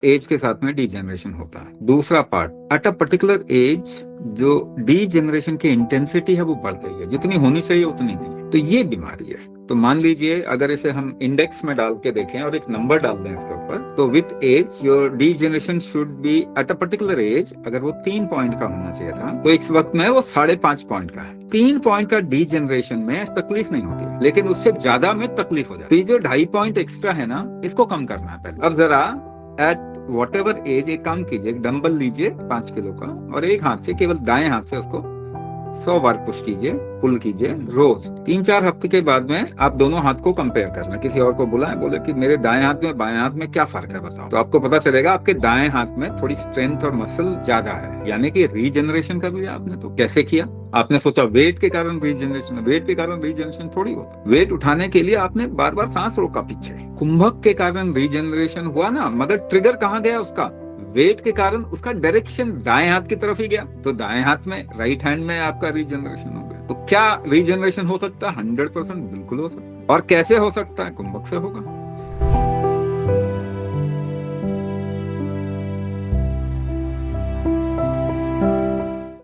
As के साथ में डीजेनरेशन होता है। दूसरा part, eight a particular as जो डीजेनरेशन की इंटेंसिटी है वो बढ़ गई है, जितनी होनी चाहिए उतनी नहीं है, तो ये बीमारी है। तो मान लीजिए अगर इसे हम इंडेक्स में डाल के देखें और एक नंबर डाल दें इसके ऊपर, तो with age your degeneration should be at a particular age, अगर वो 3 पॉइंट का होना चाहिए था तो इस वक्त में वो 5.5 पॉइंट का है। 3 पॉइंट का डीजेनरेशन में तकलीफ नहीं होती है, लेकिन उससे ज्यादा में तकलीफ हो जाती है। तो ये जो 2.5 पॉइंट एक्स्ट्रा है ना, इसको कम करना है पहले। अब जरा एट वॉट एवर एज एक काम कीजिए, एक डंबल लीजिए 5 किलो का और एक हाथ से, केवल दाएं हाथ से उसको 100 बार पुश कीजिए, पुल कीजिए रोज। 3-4 हफ्ते के बाद में आप दोनों हाथ को कंपेयर करना, किसी और को बुलाएं, बोले कि मेरे दाएं हाथ में बाएं हाथ में क्या फर्क है बताओ, तो आपको पता चलेगा आपके दाएं हाथ में थोड़ी स्ट्रेंथ और मसल ज्यादा है, यानी कि रीजनरेशन कर लिया आपने। तो कैसे किया? आपने सोचा वेट के कारण रीजनरेशन, वेट के कारण रीजनरेशन थोड़ी होता। वेट उठाने के लिए आपने बार बार सांस रोका पीछे, कुंभक के कारण रीजनरेशन हुआ ना, मगर ट्रिगर कहाँ गया उसका? वेट के कारण उसका डायरेक्शन दाएं हाथ की तरफ ही गया, तो दाएं हाथ में, राइट हैंड में आपका रीजनरेशन हो गया। तो क्या रीजनरेशन हो सकता है? 100% बिल्कुल हो सकता है। और कैसे हो सकता है? कुंभक से होगा।